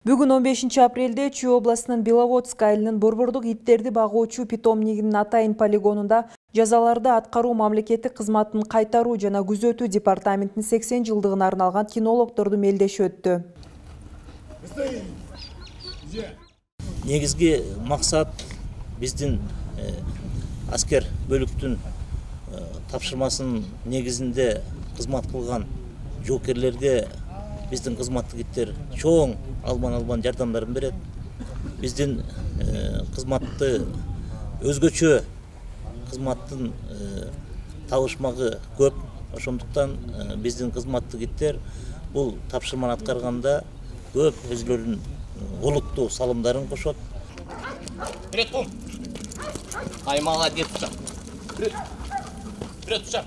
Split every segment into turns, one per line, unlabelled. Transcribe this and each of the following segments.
Бүгүн 15 апрелде Чүй областынын Беловодск айылынын борбордук иттерди багуучу питомнигинин Атайын полигонунда жазаларды аткаруу мамлекеттик кызматын кайтаруу жана күзөтүү департаментинин 80 жылдыгына арналган кинологдорду мелдеши өттү.
Негизги максат биздин аскер бөлүктүн тапшырмасынын негизинде кызмат кылган жоокерлерге биздин кызматтык иттер чоң албан жардамдарын берет. Биздин кызматты өзгөчө кызматтын табышмагы көп. Ошондуктан биздин кызматтык иттер бул тапшырманы аткарганда көп өзлөрүнүн олуттуу салымдарын кошот.
Вперед, пум! Ай, молодец, вперед, вперед,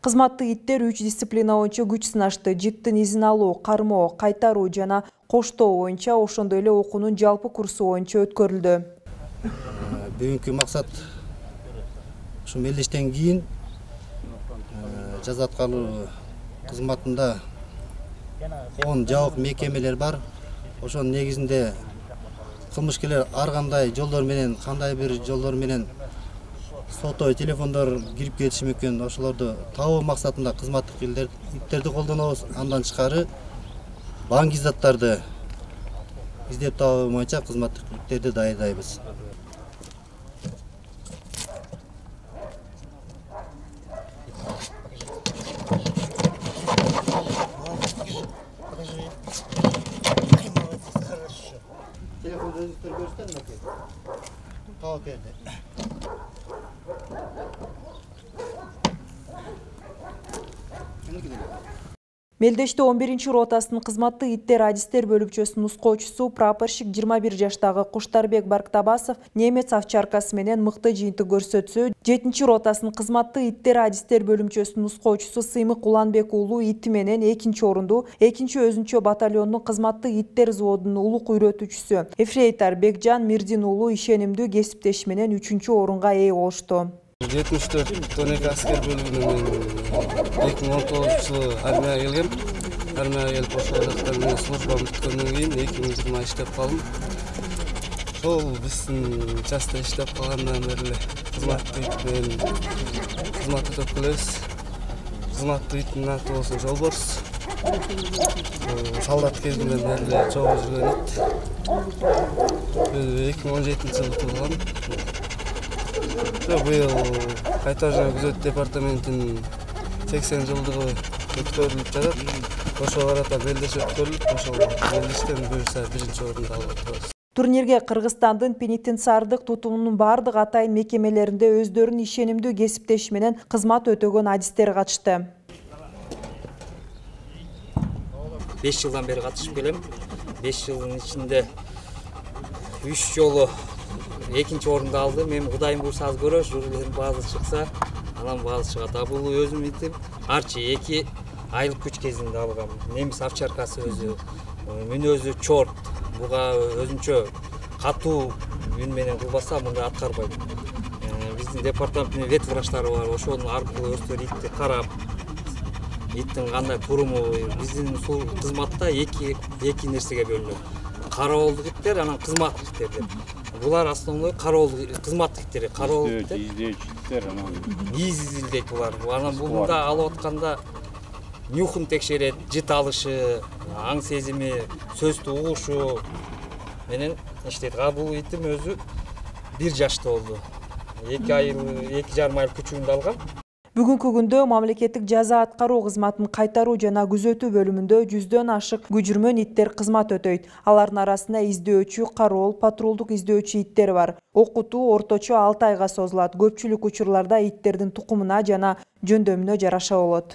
Кызматтык иттер 3 дисциплина боюнча күч сынашты. Життин изин алуу, кармоо, кайтаруу жана коштоо боюнча, ошондой эле окуунун жалпы курсу боюнча өткөрүлдү.
Бүгүнкү максат ушу мелдештен кийин жаза аткаруу кызматында 10 жабык мекемелер бар. Ошонун негизинде кылмышкерлер ар кандай жолдор менен, кандай бир жолдор менен соттой телефондор кирип кетиши мүмкүн. Ошолорду табуу максатында кызматтык иттерди колдонобуз. Андан тышкары баңгизаттарды издеп табуу боюнча кызматтык иттерди даярдайбыз. Телефонду өзүңүздөр көрсөтөңүздөр. Таап берди.
Мелдеште 11-ci ротасынын кызматтык иттер адистер бөлүмчөсүнүн нускоочусу прапорщик 21 жаштагы Куштарбек Барктабасов немец овчаркасы менен мыкты жыйынтык көрсөтсө, 7-ci ротасынын кызматтык иттер адистер бөлүмчөсүнүн нускоочусу Сыймык Уланбек уулу ити менен 2-ci орунду, 2-ci өзүнчө батальондун кызматтык иттер взводунун улук үйрөтүүчүсү Эфрейтор Бекжан Мирдин уулу ишенимдүү кесиптеши менен 3-cü орунга ээ болушту.
74 аскер бөлүгүнөн 2019 жылы армияга келгем. Армияга келип ошол жакта мен службамды бүткөндөн кийин 2020 иштеп калдым. Ошол биздин частта иштеп калгандан бери кызматтык ит менен кызмат өтөп келебиз. Кызматтык иттин аты болсо Жолборс. Солдат кезинен бери чогуу жүргөн ит. 2017 жылы туулган. Быйыл кайтаруу жана күзөтүү департаментинин 80 жылдыгы өткөрүлүп жатат. Ошого карата мелдеш өткөрүлүп, ошол мелдештен буюрса 1-ci орунду алып атабыз.
Турнирге Кыргызстандын пенитенциардык тутумунун бардык атайын мекемелеринде өздөрүнүн ишенимдүү кесиптеши менен кызмат өтөгөн адистер катышты.
5 жылдан бери катышып келем. 5 жылдын ичинде 3 жолу 2-ci орунду алдым. Мен Кудайым буйрса аз көрөш, жүргүлөрүм баазы чыкса, анан баазы чыгат. Бул өзүм итим Арчи 2 айлык күч кезинде алгам. Немис овчаркасы өзү, мүнөзү чорт. Буга өзүнчө катуу үн менен кылбаса мындай аткарбайт. Биздин департаменттин вет врачтары бар. Ошонун аркылуу өздөрү итти карап, иттин кандай туруму, биздин кызматта эки нерсеге бөлүнөт. Кароолдук иттер, анан кызматтык иттер деп. Булар основной кароолдук кызматтык иттер, кароолдук иттер, из изилдейт булар. Анан бунда алып атканда нюхун текшерет, жыт алышы, аң сезими, сөздү угушу менен иштейт. Бул итим өзү 1 жашта болду. 2,5 айыл күчүндө алгам.
Бүгүнкү күндө мамлекеттик жаза аткаруу кызматын кайтаруу жана күзөтүү бөлүмүндө 100дөн ашык күжүрмөн иттер кызмат өтөйт. Алардын арасында издөөчү, кароол, патрулдук издөөчү иттер бар. Окутуу орточо 6 айга созулат. Көпчүлүк учурларда иттердин тукумуна жана жөндөмүнө жараша болот.